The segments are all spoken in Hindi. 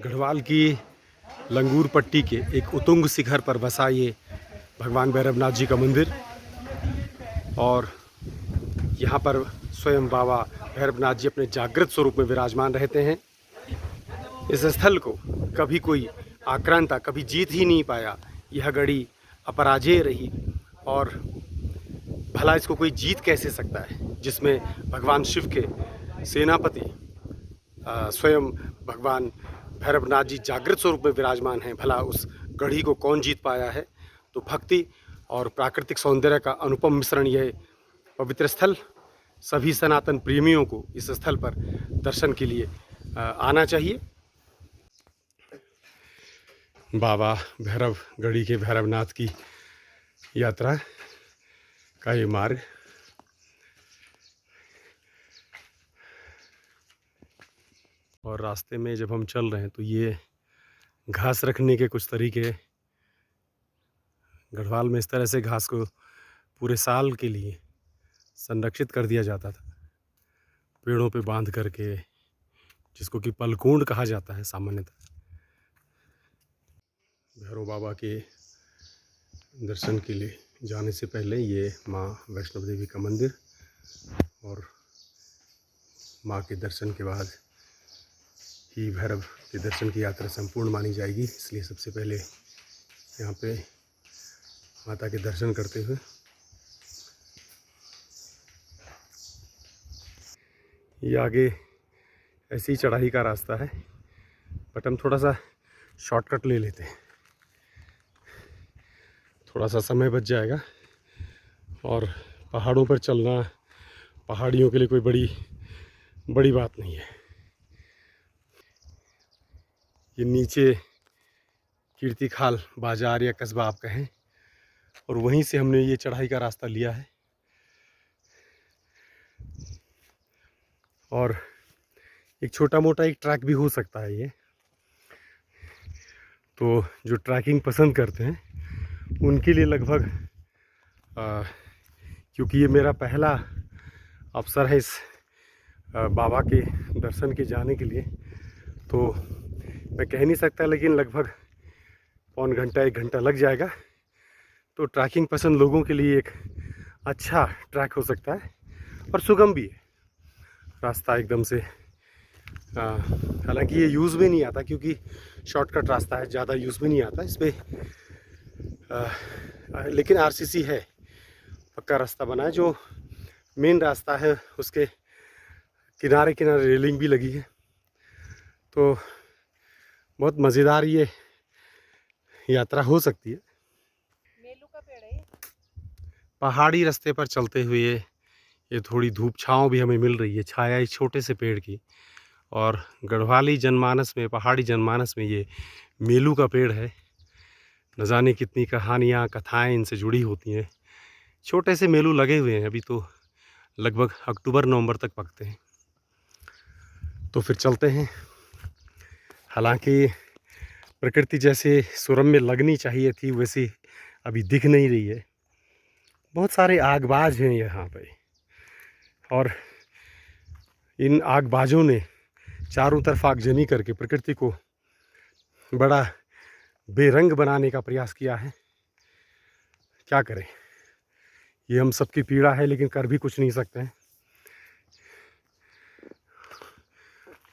गढ़वाल की लंगूर पट्टी के एक उतुंग शिखर पर बसा ये भगवान भैरवनाथ जी का मंदिर। और यहाँ पर स्वयं बाबा भैरवनाथ जी अपने जागृत स्वरूप में विराजमान रहते हैं। इस स्थल को कभी कोई आक्रांता कभी जीत ही नहीं पाया। यह गढ़ी अपराजेय रही और भला इसको कोई जीत कैसे सकता है, जिसमें भगवान शिव के सेनापति स्वयं भगवान भैरवनाथ जी जागृत स्वरूप में विराजमान हैं। भला उस गढ़ी को कौन जीत पाया है। तो भक्ति और प्राकृतिक सौंदर्य का अनुपम मिश्रण यह पवित्र स्थल, सभी सनातन प्रेमियों को इस स्थल पर दर्शन के लिए आना चाहिए। बाबा भैरव गढ़ी के भैरवनाथ की यात्रा का ये मार्ग और रास्ते में जब हम चल रहे हैं तो ये घास रखने के कुछ तरीके, गढ़वाल में इस तरह से घास को पूरे साल के लिए संरक्षित कर दिया जाता था, पेड़ों पे बांध करके, जिसको कि पलकूंड कहा जाता है सामान्यतः। भैरव बाबा के दर्शन के लिए जाने से पहले ये माँ वैष्णो देवी का मंदिर, और माँ के दर्शन के बाद ही भैरव के दर्शन की यात्रा संपूर्ण मानी जाएगी। इसलिए सबसे पहले यहाँ पे माता के दर्शन करते हुए ये आगे ऐसी चढ़ाई का रास्ता है, बट हम थोड़ा सा शॉर्टकट ले लेते हैं, थोड़ा सा समय बच जाएगा। और पहाड़ों पर चलना पहाड़ियों के लिए कोई बड़ी बात नहीं है। ये नीचे कीर्ति खाल बाजार या कस्बा आप कहें, और वहीं से हमने ये चढ़ाई का रास्ता लिया है। और एक छोटा मोटा एक ट्रैक भी हो सकता है ये, तो जो ट्रैकिंग पसंद करते हैं उनके लिए लगभग क्योंकि ये मेरा पहला अवसर है इस बाबा के दर्शन के जाने के लिए, तो मैं कह नहीं सकता, लेकिन लगभग पौन घंटा 1 घंटा लग जाएगा। तो ट्रैकिंग पसंद लोगों के लिए एक अच्छा ट्रैक हो सकता है और सुगम भी है रास्ता एकदम से। हालांकि ये यूज़ में नहीं आता क्योंकि शॉर्टकट रास्ता है, ज़्यादा यूज़ में नहीं आता इस पर, लेकिन आरसीसी है, पक्का रास्ता बना है। जो मेन रास्ता है उसके किनारे किनारे रेलिंग भी लगी है, तो बहुत मज़ेदार ये यात्रा हो सकती है। मेलू का पेड़ है। पहाड़ी रास्ते पर चलते हुए ये थोड़ी धूप छाँव भी हमें मिल रही है, छाया इस छोटे से पेड़ की। और गढ़वाली जनमानस में, पहाड़ी जनमानस में ये मेलू का पेड़ है। न जाने कितनी कहानियाँ कथाएं इनसे जुड़ी होती हैं। छोटे से मेलू लगे हुए हैं, अभी तो लगभग अक्टूबर नवंबर तक पकते हैं। तो फिर चलते हैं। हालांकि प्रकृति जैसे सुरम्य लगनी चाहिए थी वैसी अभी दिख नहीं रही है। बहुत सारे आगबाज हैं यहाँ पे, और इन आगबाजों ने चारों तरफ आगजनी करके प्रकृति को बड़ा बेरंग बनाने का प्रयास किया है। क्या करें, ये हम सबकी पीड़ा है, लेकिन कर भी कुछ नहीं सकते हैं।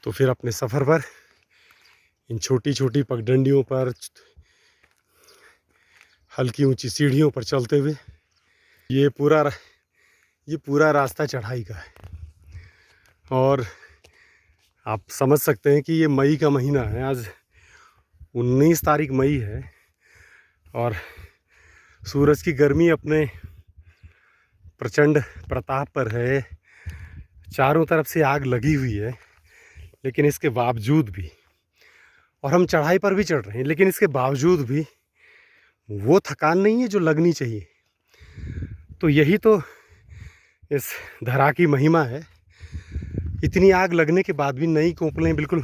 तो फिर अपने सफ़र पर इन छोटी छोटी पगडंडियों पर, हल्की ऊंची सीढ़ियों पर चलते हुए ये पूरा रास्ता चढ़ाई का है। और आप समझ सकते हैं कि ये मई का महीना है, आज 19 तारीख मई है, और सूरज की गर्मी अपने प्रचंड प्रताप पर है। चारों तरफ से आग लगी हुई है, लेकिन इसके बावजूद भी, और हम चढ़ाई पर भी चढ़ रहे हैं, लेकिन इसके बावजूद भी वो थकान नहीं है जो लगनी चाहिए। तो यही तो इस धरा की महिमा है। इतनी आग लगने के बाद भी नई कोपलें बिल्कुल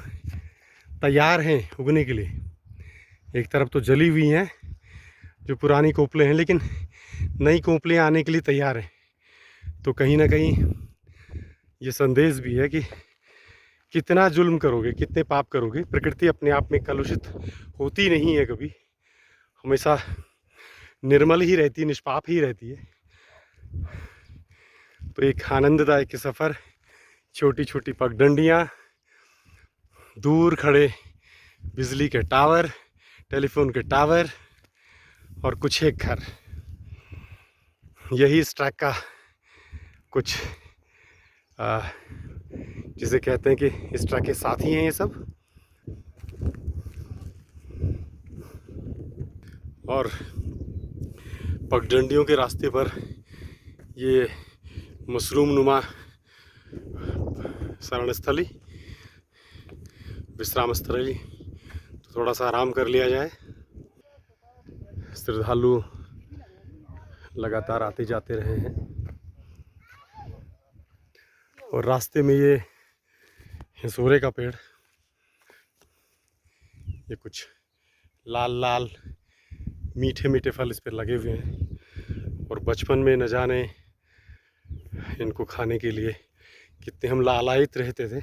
तैयार हैं उगने के लिए। एक तरफ तो जली हुई हैं जो पुरानी कोपलें हैं, लेकिन नई कोपलें आने के लिए तैयार हैं। तो कहीं ना कहीं ये संदेश भी है कि कितना जुल्म करोगे, कितने पाप करोगे। प्रकृति अपने आप में कलुषित होती नहीं है कभी, हमेशा निर्मल ही रहती है, निष्पाप ही रहती है। तो एक आनंददायक सफ़र, छोटी छोटी पगडंडियाँ, दूर खड़े बिजली के टावर, टेलीफोन के टावर और कुछ एक घर, यही इस ट्रैक का कुछ जिसे कहते हैं कि इस ट्रैक के साथी हैं ये सब। और पगडंडियों के रास्ते पर ये मशरूम नुमा शरण स्थली, विश्राम स्थली, तो थोड़ा सा आराम कर लिया जाए। श्रद्धालु लगातार आते जाते रहे हैं और रास्ते में ये हिसोरे का पेड़, ये कुछ लाल लाल मीठे मीठे फल इस पर लगे हुए हैं। और बचपन में न जाने इनको खाने के लिए कितने हम लालायित रहते थे,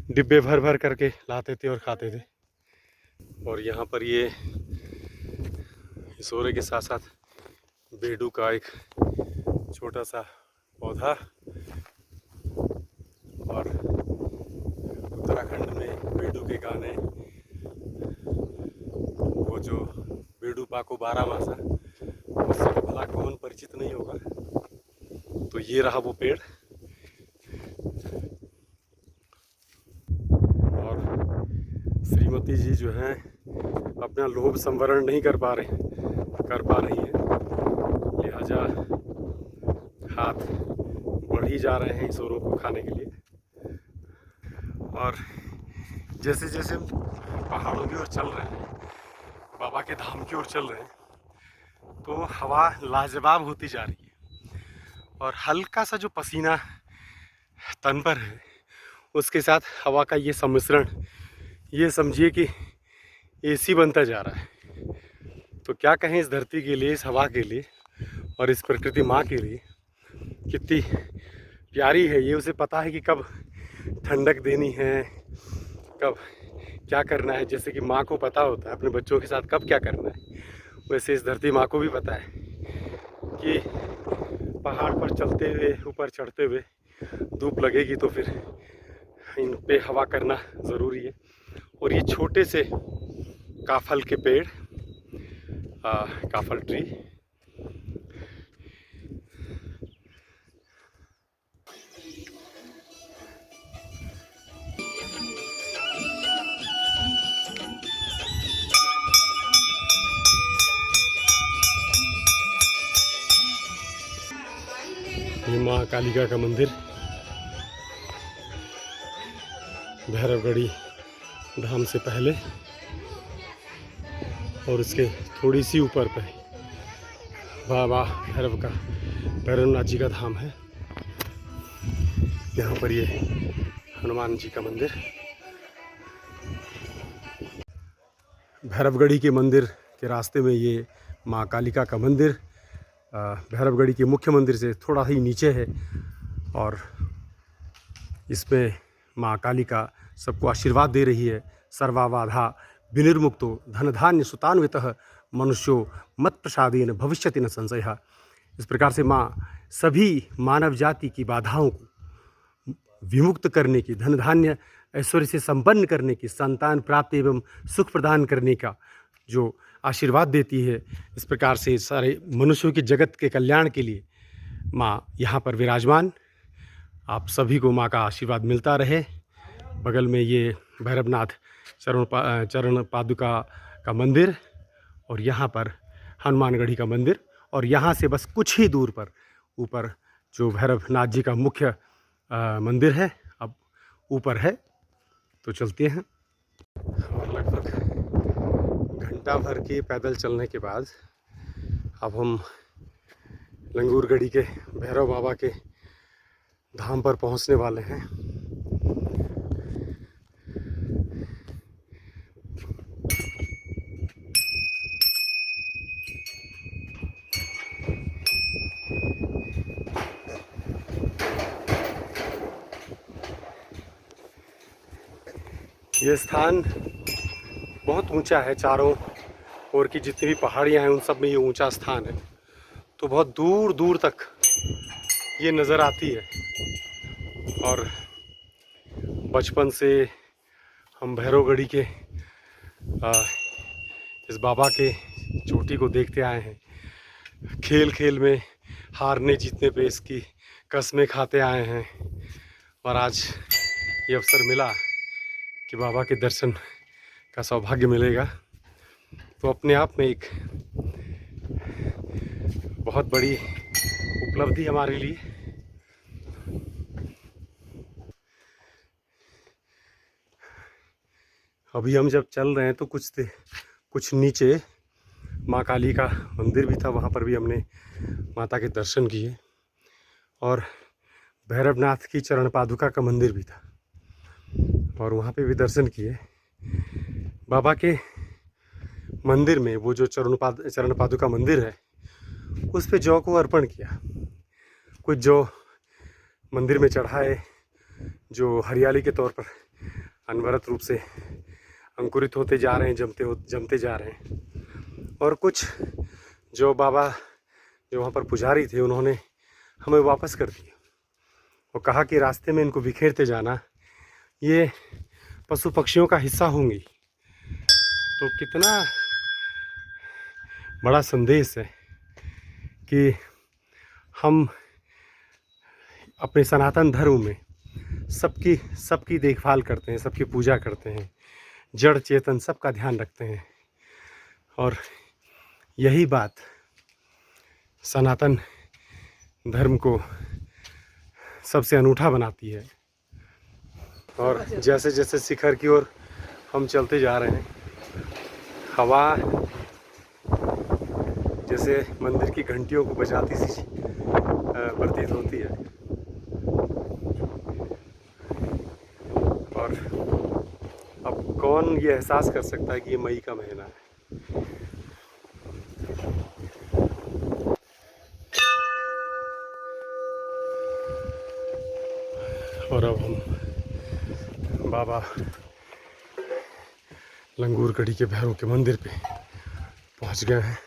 डिब्बे भर भर करके लाते थे और खाते थे। और यहाँ पर ये हिसोरे के साथ साथ बेडू का एक छोटा सा पौधा, और उत्तराखंड में बेडू के गाने, वो जो बेडू पाको 12 मासा, उससे भला कौन परिचित नहीं होगा। तो ये रहा वो पेड़। और श्रीमती जी जो हैं अपना लोभ संवरण नहीं कर पा रही हैं, लिहाजा हाथ बढ़ ही जा रहे हैं हिसोरों को खाने के लिए। और जैसे जैसे हम पहाड़ों की ओर चल रहे हैं, बाबा के धाम की ओर चल रहे हैं, तो हवा लाजवाब होती जा रही है। और हल्का सा जो पसीना तन पर है, उसके साथ हवा का ये सम्मिश्रण, ये समझिए कि एसी बनता जा रहा है। तो क्या कहें इस धरती के लिए, इस हवा के लिए और इस प्रकृति माँ के लिए, कितनी प्यारी है ये। उसे पता है कि कब ठंडक देनी है, कब क्या करना है। जैसे कि माँ को पता होता है अपने बच्चों के साथ कब क्या करना है, वैसे इस धरती माँ को भी पता है कि पहाड़ पर चलते हुए, ऊपर चढ़ते हुए धूप लगेगी तो फिर इन पे हवा करना ज़रूरी है। और ये छोटे से काफल के पेड़, काफल ट्री, ये माँ कालिका का मंदिर भैरवगढ़ी धाम से पहले, और इसके थोड़ी सी ऊपर पे बाबा भैरवनाथ जी का धाम है। यहाँ पर ये हनुमान जी का मंदिर, भैरवगढ़ी के मंदिर के रास्ते में ये माँ कालिका का मंदिर भैरवगढ़ी के मुख्य मंदिर से थोड़ा ही नीचे है। और इसमें माँ कालिका सबको आशीर्वाद दे रही है। सर्वाबाधा विनिर्मुक्तो धन धान्य सुतान्वितः मनुष्यो मत प्रसादेन भविष्यति न संशयः। इस प्रकार से माँ सभी मानव जाति की बाधाओं को विमुक्त करने की, धन धान्य ऐश्वर्य से संपन्न करने की, संतान प्राप्ति एवं सुख प्रदान करने का जो आशीर्वाद देती है, इस प्रकार से सारे मनुष्यों के जगत के कल्याण के लिए माँ यहाँ पर विराजमान। आप सभी को माँ का आशीर्वाद मिलता रहे। बगल में ये भैरवनाथ चरण पादुका का मंदिर, और यहाँ पर हनुमानगढ़ी का मंदिर, और यहाँ से बस कुछ ही दूर पर ऊपर जो भैरवनाथ जी का मुख्य मंदिर है, अब ऊपर है। तो चलते हैं। और लगभग घंटा भर के पैदल चलने के बाद अब हम लंगूरगढ़ी के भैरव बाबा के धाम पर पहुंचने वाले हैं। ये स्थान बहुत ऊंचा है, चारों ओर की जितनी भी पहाड़ियाँ हैं उन सब में ये ऊंचा स्थान है, तो बहुत दूर दूर तक ये नज़र आती है। और बचपन से हम भैरवगढ़ी के इस बाबा के चोटी को देखते आए हैं। खेल खेल में हारने जीतने पे इसकी कस्में खाते आए हैं, और आज ये अवसर मिला कि बाबा के दर्शन का सौभाग्य मिलेगा, तो अपने आप में एक बहुत बड़ी उपलब्धि हमारे लिए। अभी हम जब चल रहे हैं तो कुछ नीचे माँ काली का मंदिर भी था, वहाँ पर भी हमने माता के दर्शन किए, और भैरवनाथ की चरण पादुका का मंदिर भी था, और वहाँ पे भी दर्शन किए। बाबा के मंदिर में वो जो चरण पादुका मंदिर है, उस पे जौ को अर्पण किया। कुछ जौ मंदिर में चढ़ाए जो हरियाली के तौर पर अनवरत रूप से अंकुरित होते जा रहे हैं, जमते जा रहे हैं। और कुछ जो बाबा जो वहाँ पर पुजारी थे, उन्होंने हमें वापस कर दिए और कहा कि रास्ते में इनको बिखेरते जाना, ये पशु पक्षियों का हिस्सा होंगी। तो कितना बड़ा संदेश है कि हम अपने सनातन धर्म में सबकी देखभाल करते हैं, सबकी पूजा करते हैं, जड़ चेतन सबका ध्यान रखते हैं, और यही बात सनातन धर्म को सबसे अनूठा बनाती है। और जैसे जैसे शिखर की ओर हम चलते जा रहे हैं, हवा जैसे मंदिर की घंटियों को बजाती सी प्रतीत होती है, और अब कौन ये एहसास कर सकता है कि ये मई का महीना है। और अब हम बाबा लंगूरगढ़ी के भैरव के मंदिर पे पहुंच गए हैं।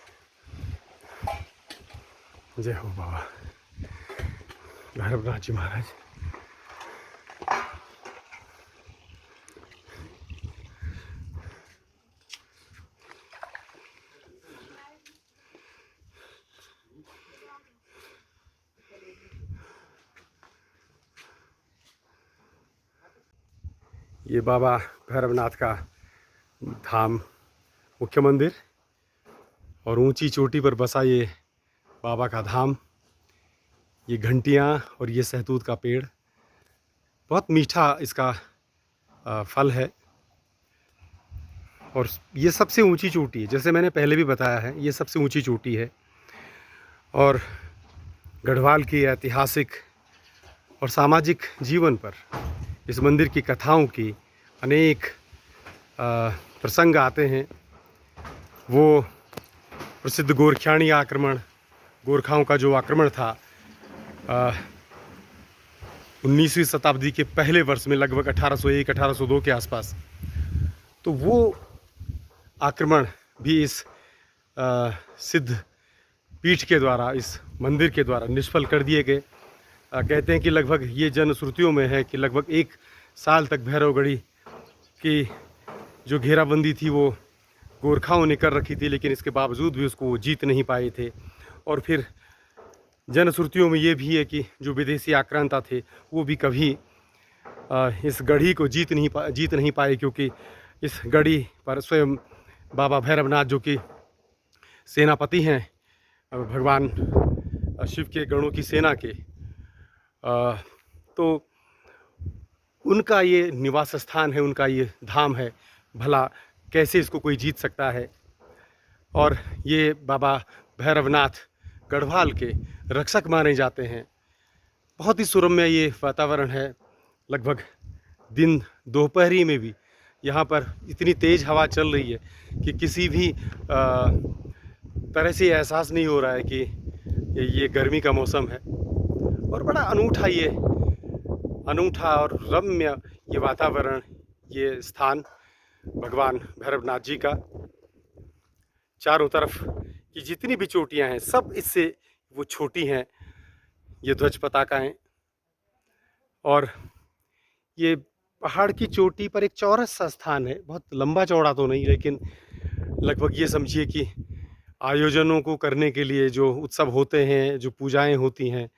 जय हो बाबा भैरवनाथ जी महाराज। ये बाबा भैरवनाथ का धाम, मुख्य मंदिर, और ऊंची चोटी पर बसा ये बाबा का धाम। ये घंटियाँ और ये सहतूत का पेड़, बहुत मीठा इसका फल है, और ये सबसे ऊंची चोटी है। जैसे मैंने पहले भी बताया है, ये सबसे ऊंची चोटी है, और गढ़वाल की ऐतिहासिक और सामाजिक जीवन पर इस मंदिर की कथाओं की अनेक प्रसंग आते हैं। वो प्रसिद्ध गोरखियाणी आक्रमण, गोरखाओं का जो आक्रमण था 19वीं शताब्दी के पहले वर्ष में, लगभग 1801-1802 के आसपास, तो वो आक्रमण भी इस सिद्ध पीठ के द्वारा, इस मंदिर के द्वारा निष्फल कर दिए गए। कहते हैं कि लगभग ये जनश्रुतियों में है कि लगभग 1 साल तक भैरवगढ़ी की जो घेराबंदी थी वो गोरखाओं ने कर रखी थी, लेकिन इसके बावजूद भी उसको जीत नहीं पाए थे। और फिर जनश्रुतियों में ये भी है कि जो विदेशी आक्रांता थे वो भी कभी इस गढ़ी को जीत नहीं पाए, क्योंकि इस गढ़ी पर स्वयं बाबा भैरवनाथ, जो कि सेनापति हैं भगवान शिव के गणों की सेना के, तो उनका ये निवास स्थान है, उनका ये धाम है। भला कैसे इसको कोई जीत सकता है। और ये बाबा भैरवनाथ गढ़वाल के रक्षक माने जाते हैं। बहुत ही सुरम्य ये वातावरण है। लगभग दिन दोपहरी में भी यहाँ पर इतनी तेज़ हवा चल रही है कि किसी भी तरह से एहसास नहीं हो रहा है कि ये गर्मी का मौसम है। और बड़ा अनूठा और रम्य ये वातावरण, ये स्थान भगवान भैरवनाथ जी का। चारों तरफ की जितनी भी चोटियां हैं सब इससे वो छोटी हैं। ये ध्वज पताकाएं, और ये पहाड़ की चोटी पर एक चौरस सा स्थान है, बहुत लंबा चौड़ा तो नहीं, लेकिन लगभग ये समझिए कि आयोजनों को करने के लिए जो उत्सव होते हैं, जो पूजाएं होती हैं,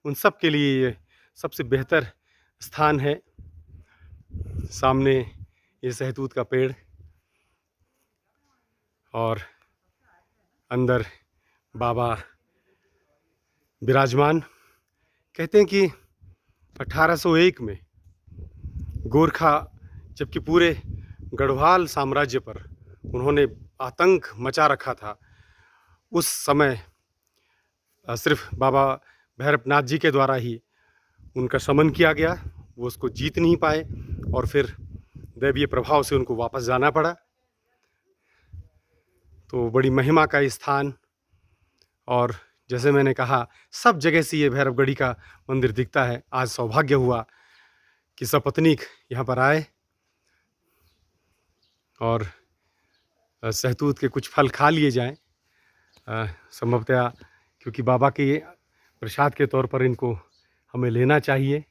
उन सब के लिए ये सबसे बेहतर स्थान है। सामने ये सहतूत का पेड़ और अंदर बाबा विराजमान। कहते हैं कि 1801 में गोरखा जबकि पूरे गढ़वाल साम्राज्य पर उन्होंने आतंक मचा रखा था, उस समय सिर्फ बाबा भैरवनाथ जी के द्वारा ही उनका शमन किया गया। वो उसको जीत नहीं पाए और फिर दैवीय प्रभाव से उनको वापस जाना पड़ा। तो बड़ी महिमा का स्थान, और जैसे मैंने कहा सब जगह से ये भैरवगढ़ी का मंदिर दिखता है। आज सौभाग्य हुआ कि सपत्नीक यहाँ पर आए और सहतूत के कुछ फल खा लिए जाएं, संभवतः क्योंकि बाबा के प्रसाद के तौर पर इनको हमें लेना चाहिए।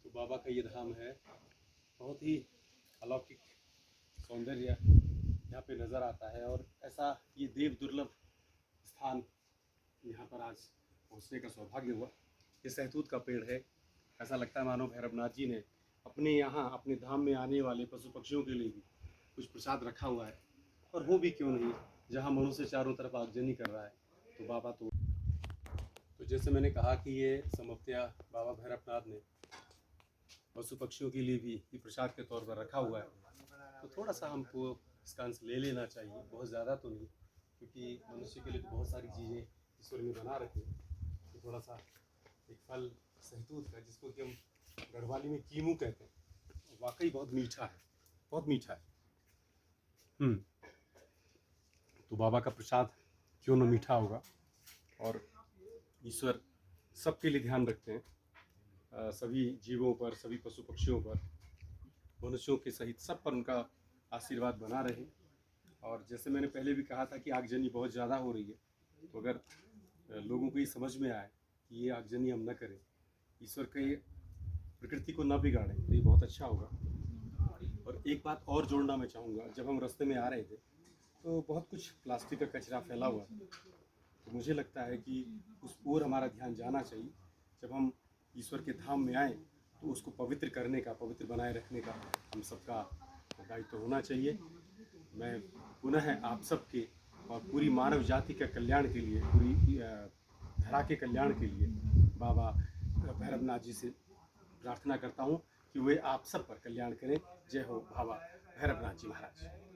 तो बाबा का ये धाम है, बहुत ही अलौकिक सौंदर्य यहाँ पे नज़र आता है, और ऐसा ये देव दुर्लभ स्थान यहाँ पर आज पहुँचने का सौभाग्य हुआ। ये सहतूत का पेड़ है, ऐसा लगता है मानो भैरवनाथ जी ने अपने यहाँ अपने धाम में आने वाले पशु पक्षियों के लिए भी कुछ प्रसाद रखा हुआ है। और हो भी क्यों नहीं, जहाँ मनुष्य चारों तरफ आगजनी कर रहा है तो बाबा तो जैसे मैंने कहा कि ये संभवतः बाबा भैरवनाथ ने पशु पक्षियों के लिए भी ये प्रसाद के तौर पर रखा हुआ है। तो थोड़ा सा हमको इसका अंश ले लेना चाहिए, बहुत ज़्यादा तो नहीं, क्योंकि मनुष्य के लिए तो बहुत सारी चीज़ें ईश्वर ने बना रखी है। तो थोड़ा सा एक फल सहतूत का, जिसको कि हम गढ़वाली में कीमू कहते हैं, वाकई बहुत मीठा है, बहुत मीठा है। तो बाबा का प्रसाद क्यों न मीठा होगा। और ईश्वर सबके लिए ध्यान रखते हैं, सभी जीवों पर, सभी पशु पक्षियों पर, मनुष्यों के सहित सब पर उनका आशीर्वाद बना रहे। और जैसे मैंने पहले भी कहा था कि आगजनी बहुत ज़्यादा हो रही है, तो अगर लोगों को ये समझ में आए कि ये आगजनी हम न करें, ईश्वर के प्रकृति को न बिगाड़ें, तो ये बहुत अच्छा होगा। और एक बात और जोड़ना मैं चाहूँगा, जब हम रास्ते में आ रहे थे तो बहुत कुछ प्लास्टिक का कचरा फैला हुआ था, तो मुझे लगता है कि उस ओर हमारा ध्यान जाना चाहिए। जब हम ईश्वर के धाम में आएँ तो उसको पवित्र करने का, पवित्र बनाए रखने का हम सबका दायित्व होना चाहिए। मैं पुनः आप सबके और पूरी मानव जाति के कल्याण के लिए, पूरी धरा के कल्याण के लिए बाबा भैरवनाथ जी से प्रार्थना करता हूँ कि वे आप सब पर कल्याण करें। जय हो बाबा भैरवनाथ जी महाराज।